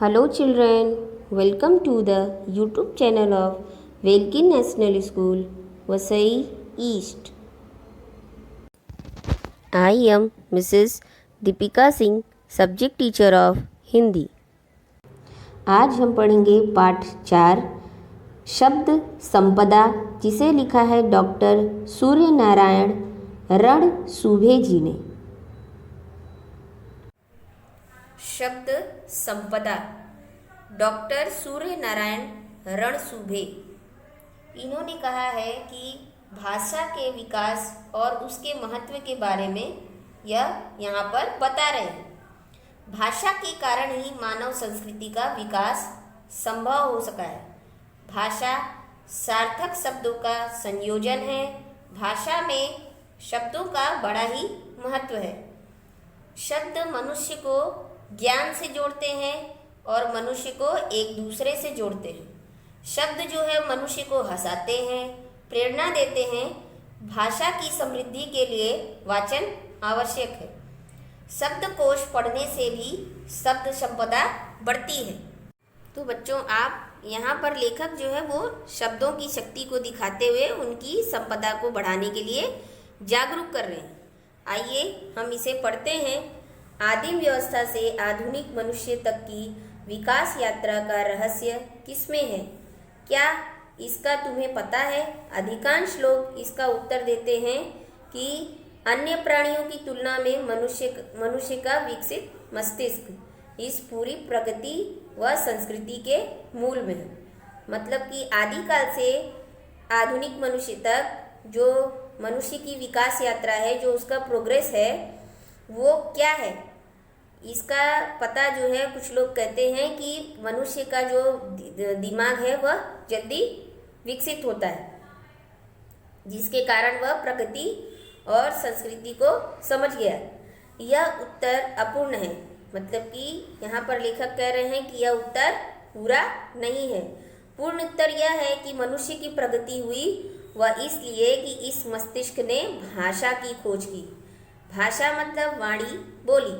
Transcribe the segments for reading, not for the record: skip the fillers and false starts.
Hello children, welcome to the YouTube channel of Velkin National School, Vasai East. I am Mrs. Deepika Singh, subject teacher of Hindi. आज हम पढ़ेंगे पाठ 4 शब्द संपदा, जिसे लिखा है डॉक्टर सूर्य नारायण रणसुभे जी ने। शब्द संपदा, डॉक्टर सूर्य नारायण रणसुभे। इन्होंने कहा है कि भाषा के विकास और उसके महत्व के बारे में यह यहाँ पर बता रहे हैं। भाषा के कारण ही मानव संस्कृति का विकास संभव हो सका है। भाषा सार्थक शब्दों का संयोजन है। भाषा में शब्दों का बड़ा ही महत्व है। शब्द मनुष्य को ज्ञान से जोड़ते हैं और मनुष्य को एक दूसरे से जोड़ते हैं। शब्द जो है मनुष्य को हंसाते हैं, प्रेरणा देते हैं। भाषा की समृद्धि के लिए वाचन आवश्यक है। शब्दकोश पढ़ने से भी शब्द संपदा बढ़ती है। तो बच्चों, आप यहाँ पर लेखक जो है वो शब्दों की शक्ति को दिखाते हुए उनकी संपदा को बढ़ाने के लिए जागरूक कर रहे हैं। आइए हम इसे पढ़ते हैं। आदिम व्यवस्था से आधुनिक मनुष्य तक की विकास यात्रा का रहस्य किसमें है? क्या इसका तुम्हें पता है? अधिकांश लोग इसका उत्तर देते हैं कि अन्य प्राणियों की तुलना में मनुष्य का विकसित मस्तिष्क इस पूरी प्रगति व संस्कृति के मूल में है। मतलब कि आदिकाल से आधुनिक मनुष्य तक जो मनुष्य की विकास यात्रा है, जो उसका प्रोग्रेस है, वो क्या है इसका पता जो है कुछ लोग कहते हैं कि मनुष्य का जो दिमाग है वह जल्दी विकसित होता है, जिसके कारण वह प्रकृति और संस्कृति को समझ गया। यह उत्तर अपूर्ण है। मतलब कि यहाँ पर लेखक कह रहे हैं कि यह उत्तर पूरा नहीं है। पूर्ण उत्तर यह है कि मनुष्य की प्रगति हुई वह इसलिए कि इस मस्तिष्क ने भाषा की खोज की। भाषा मतलब वाणी, बोली।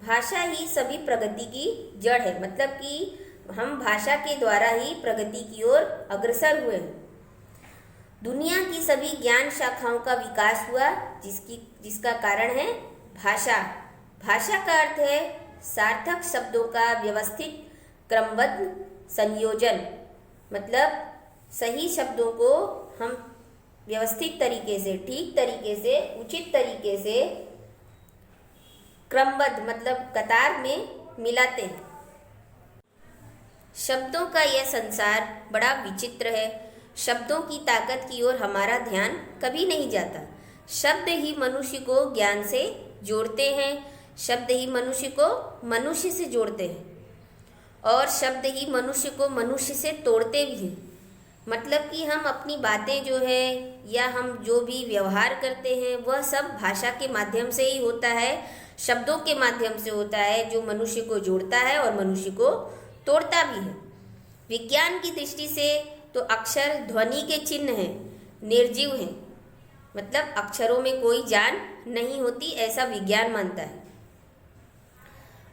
भाषा ही सभी प्रगति की जड़ है। मतलब कि हम भाषा के द्वारा ही प्रगति की ओर अग्रसर हुए हैं। दुनिया की सभी ज्ञान शाखाओं का विकास हुआ, जिसका कारण है भाषा। भाषा का अर्थ है सार्थक शब्दों का व्यवस्थित क्रमबद्ध संयोजन। मतलब सही शब्दों को हम व्यवस्थित तरीके से, ठीक तरीके से, उचित तरीके से क्रमबद्ध मतलब कतार में मिलाते हैं। शब्दों का यह संसार बड़ा विचित्र है। शब्दों की ताकत की ओर हमारा ध्यान कभी नहीं जाता। शब्द ही मनुष्य को ज्ञान से जोड़ते हैं। शब्द ही मनुष्य को मनुष्य से जोड़ते हैं और शब्द ही मनुष्य को मनुष्य से तोड़ते भी हैं। मतलब कि हम अपनी बातें जो है या हम जो भी व्यवहार करते हैं वह सब भाषा के माध्यम से ही होता है, शब्दों के माध्यम से होता है, जो मनुष्य को जोड़ता है और मनुष्य को तोड़ता भी है। विज्ञान की दृष्टि से तो अक्षर ध्वनि के चिन्ह हैं, निर्जीव हैं। मतलब अक्षरों में कोई जान नहीं होती, ऐसा विज्ञान मानता है।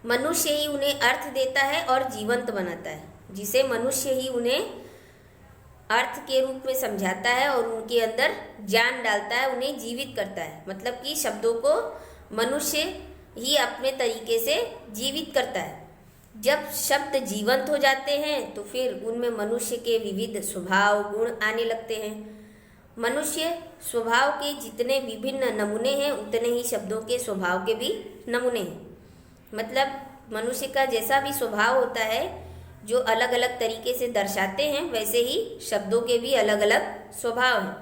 मनुष्य ही उन्हें अर्थ देता है और जीवंत बनाता है, जिसे मनुष्य ही उन्हें अर्थ के रूप में समझाता है और उनके अंदर जान डालता है, उन्हें जीवित करता है। मतलब कि शब्दों को मनुष्य ही अपने तरीके से जीवित करता है। जब शब्द जीवंत हो जाते हैं तो फिर उनमें मनुष्य के विविध स्वभाव गुण आने लगते हैं। मनुष्य स्वभाव के जितने विभिन्न नमूने हैं उतने ही शब्दों के स्वभाव के भी नमूने हैं। मतलब मनुष्य का जैसा भी स्वभाव होता है, जो अलग अलग तरीके से दर्शाते हैं, वैसे ही शब्दों के भी अलग अलग स्वभाव हैं।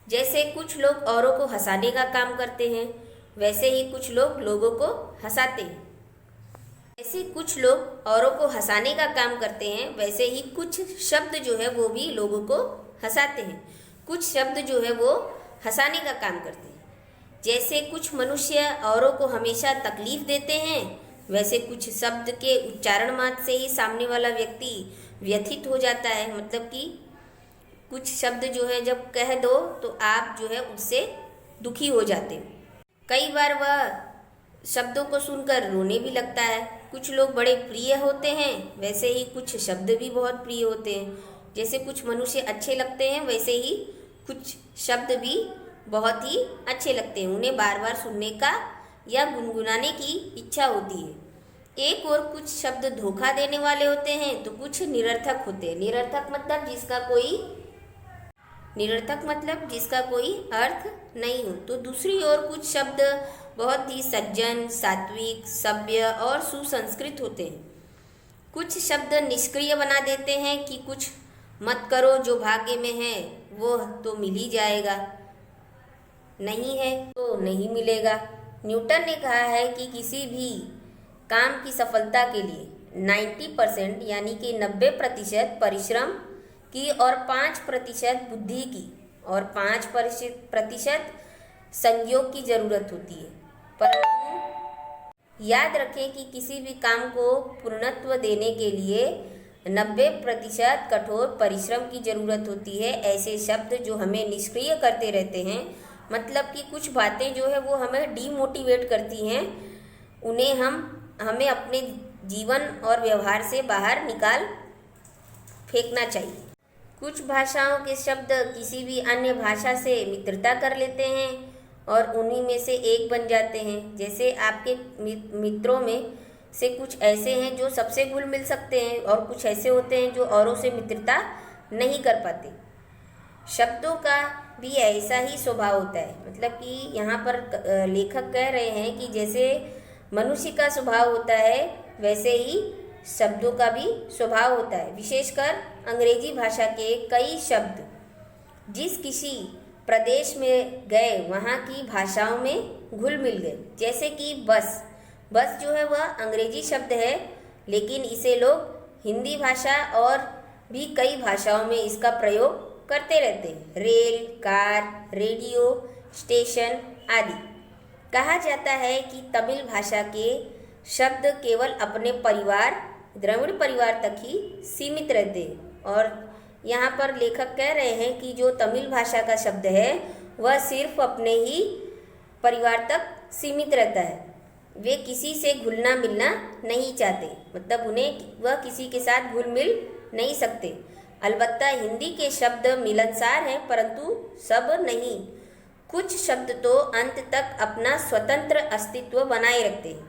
जैसे कुछ लोग औरों को हंसाने का काम करते हैं, वैसे ही कुछ लोग लोगों को हंसाते हैं। जैसे कुछ लोग औरों को हंसाने का काम करते हैं, वैसे ही कुछ शब्द जो है वो भी लोगों को हंसाते हैं। कुछ शब्द जो है वो हंसाने का काम करते हैं। जैसे कुछ मनुष्य औरों को हमेशा तकलीफ देते हैं, वैसे कुछ शब्द के उच्चारण मात्र से ही सामने वाला व्यक्ति व्यथित हो जाता है। मतलब कि कुछ शब्द जो है जब कह दो तो आप जो है उससे दुखी हो जाते हो। कई बार वह शब्दों को सुनकर रोने भी लगता है। कुछ लोग बड़े प्रिय होते हैं, वैसे ही कुछ शब्द भी बहुत प्रिय होते हैं। जैसे कुछ मनुष्य अच्छे लगते हैं, वैसे ही कुछ शब्द भी बहुत ही अच्छे लगते हैं। उन्हें बार बार सुनने का या गुनगुनाने की इच्छा होती है। एक और कुछ शब्द धोखा देने वाले होते हैं, तो कुछ निरर्थक होते हैं। निरर्थक मतलब जिसका कोई अर्थ नहीं हो। तो दूसरी ओर कुछ शब्द बहुत ही सज्जन, सात्विक, सभ्य और सुसंस्कृत होते हैं। कुछ शब्द निष्क्रिय बना देते हैं कि कुछ मत करो, जो भाग्य में है वो तो मिल ही जाएगा, नहीं है तो नहीं मिलेगा। न्यूटन ने कहा है कि किसी भी काम की सफलता के लिए 90% यानी कि 90% परिश्रम की और 5% बुद्धि की और 5% संयोग की जरूरत होती है। परंतु याद रखें कि किसी भी काम को पूर्णत्व देने के लिए 90% कठोर परिश्रम की जरूरत होती है। ऐसे शब्द जो हमें निष्क्रिय करते रहते हैं, मतलब कि कुछ बातें जो है वो हमें डीमोटिवेट करती हैं, उन्हें हमें अपने जीवन और व्यवहार से बाहर निकाल फेंकना चाहिए। कुछ भाषाओं के शब्द किसी भी अन्य भाषा से मित्रता कर लेते हैं और उन्हीं में से एक बन जाते हैं। जैसे आपके मित्रों में से कुछ ऐसे हैं जो सबसे घुल मिल सकते हैं और कुछ ऐसे होते हैं जो औरों से मित्रता नहीं कर पाते। शब्दों का भी ऐसा ही स्वभाव होता है। मतलब कि यहाँ पर लेखक कह रहे हैं कि जैसे मनुष्य का स्वभाव होता है, वैसे ही शब्दों का भी स्वभाव होता है। विशेषकर अंग्रेजी भाषा के कई शब्द जिस किसी प्रदेश में गए वहाँ की भाषाओं में घुल मिल गए। जैसे कि बस जो है वह अंग्रेजी शब्द है, लेकिन इसे लोग हिंदी भाषा और भी कई भाषाओं में इसका प्रयोग करते रहते हैं। रेल, कार, रेडियो, स्टेशन आदि। कहा जाता है कि तमिल भाषा के शब्द केवल अपने परिवार, द्रविड़ परिवार तक ही सीमित रहते हैं। और यहाँ पर लेखक कह रहे हैं कि जो तमिल भाषा का शब्द है वह सिर्फ अपने ही परिवार तक सीमित रहता है। वे किसी से घुलना मिलना नहीं चाहते, मतलब उन्हें वह किसी के साथ घुल मिल नहीं सकते। अलबत्ता हिंदी के शब्द मिलनसार हैं, परंतु सब नहीं। कुछ शब्द तो अंत तक अपना स्वतंत्र अस्तित्व बनाए रखते हैं।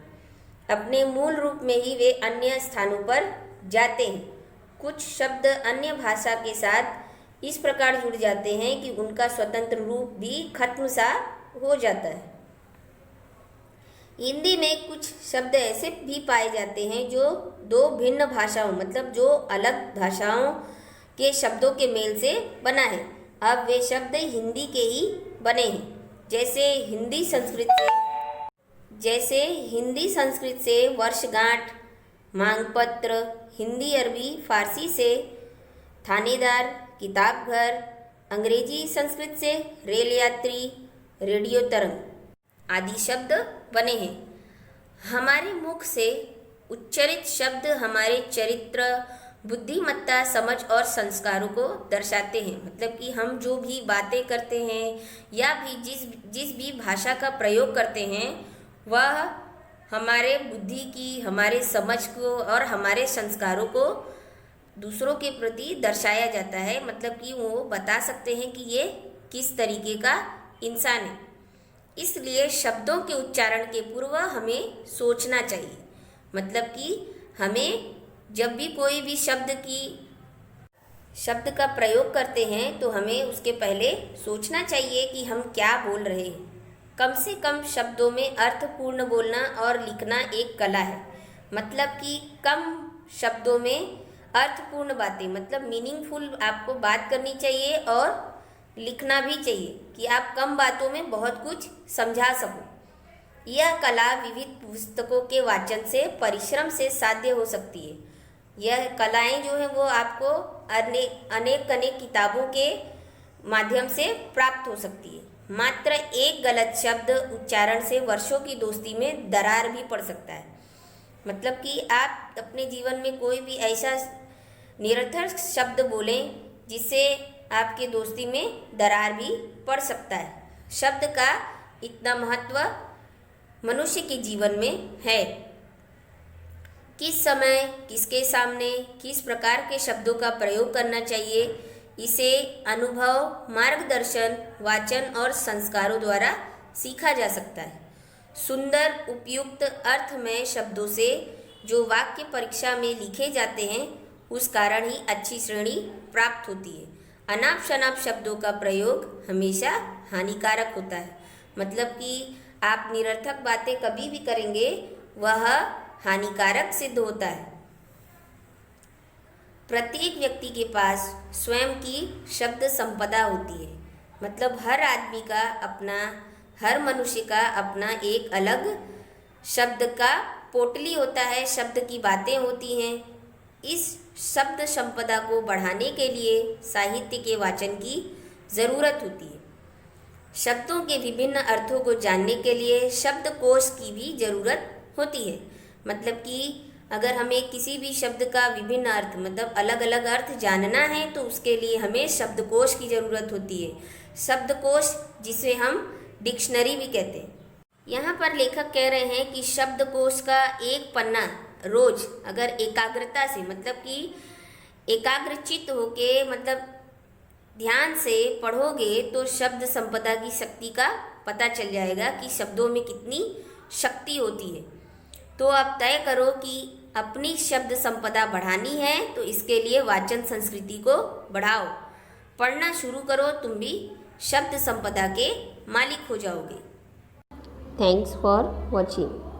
अपने मूल रूप में ही वे अन्य स्थानों पर जाते हैं। कुछ शब्द अन्य भाषा के साथ इस प्रकार जुड़ जाते हैं कि उनका स्वतंत्र रूप भी खत्म सा हो जाता है। हिंदी में कुछ शब्द ऐसे भी पाए जाते हैं जो दो भिन्न भाषाओं, मतलब जो अलग भाषाओं के शब्दों के मेल से बना है। अब वे शब्द हिंदी के ही बने हैं। जैसे हिंदी संस्कृत से वर्षगांठ, मांगपत्र, हिंदी अरबी फारसी से थानेदार, किताब घर, अंग्रेजी संस्कृत से रेल यात्री, रेडियो तरंग आदि शब्द बने हैं। हमारे मुख से उच्चरित शब्द हमारे चरित्र, बुद्धिमत्ता, समझ और संस्कारों को दर्शाते हैं। मतलब कि हम जो भी बातें करते हैं या भी जिस भी भाषा का प्रयोग करते हैं वह हमारे बुद्धि की, हमारे समझ को और हमारे संस्कारों को दूसरों के प्रति दर्शाया जाता है। मतलब कि वो बता सकते हैं कि ये किस तरीके का इंसान है। इसलिए शब्दों के उच्चारण के पूर्व हमें सोचना चाहिए। मतलब कि हमें जब भी कोई भी शब्द का प्रयोग करते हैं तो हमें उसके पहले सोचना चाहिए कि हम क्या बोल रहे हैं। कम से कम शब्दों में अर्थपूर्ण बोलना और लिखना एक कला है। मतलब कि कम शब्दों में अर्थपूर्ण बातें, मतलब मीनिंगफुल आपको बात करनी चाहिए और लिखना भी चाहिए कि आप कम बातों में बहुत कुछ समझा सको। यह कला विविध पुस्तकों के वाचन से, परिश्रम से साध्य हो सकती है। यह कलाएं जो है वो आपको अनेक किताबों के माध्यम से प्राप्त हो सकती है। मात्र एक गलत शब्द उच्चारण से वर्षों की दोस्ती में दरार भी पड़ सकता है। मतलब कि आप अपने जीवन में कोई भी ऐसा निरर्थक शब्द बोलें जिससे आपके दोस्ती में दरार भी पड़ सकता है। शब्द का इतना महत्व मनुष्य के जीवन में है। किस समय किसके सामने किस प्रकार के शब्दों का प्रयोग करना चाहिए, इसे अनुभव, मार्गदर्शन, वाचन और संस्कारों द्वारा सीखा जा सकता है। सुंदर उपयुक्त अर्थमय शब्दों से जो वाक्य परीक्षा में लिखे जाते हैं उस कारण ही अच्छी श्रेणी प्राप्त होती है। अनाप शनाप शब्दों का प्रयोग हमेशा हानिकारक होता है, मतलब कि आप निरर्थक बातें कभी भी करेंगे वह हानिकारक सिद्ध होता है। प्रत्येक व्यक्ति के पास स्वयं की शब्द संपदा होती है, मतलब हर मनुष्य का अपना एक अलग शब्द का पोटली होता है, शब्द की बातें होती हैं। इस शब्द संपदा को बढ़ाने के लिए साहित्य के वाचन की ज़रूरत होती है। शब्दों के विभिन्न अर्थों को जानने के लिए शब्दकोश की भी ज़रूरत होती है, मतलब कि अगर हमें किसी भी शब्द का विभिन्न अर्थ मतलब अलग अलग अर्थ जानना है तो उसके लिए हमें शब्दकोश की ज़रूरत होती है। शब्दकोश जिसे हम डिक्शनरी भी कहते हैं। यहाँ पर लेखक कह रहे हैं कि शब्दकोश का एक पन्ना रोज अगर एकाग्रता से मतलब कि एकाग्रचित होके मतलब ध्यान से पढ़ोगे तो शब्द संपदा की शक्ति का पता चल जाएगा कि शब्दों में कितनी शक्ति होती है। तो आप तय करो कि अपनी शब्द संपदा बढ़ानी है तो इसके लिए वाचन संस्कृति को बढ़ाओ। पढ़ना शुरू करो, तुम भी शब्द संपदा के मालिक हो जाओगे। Thanks for watching.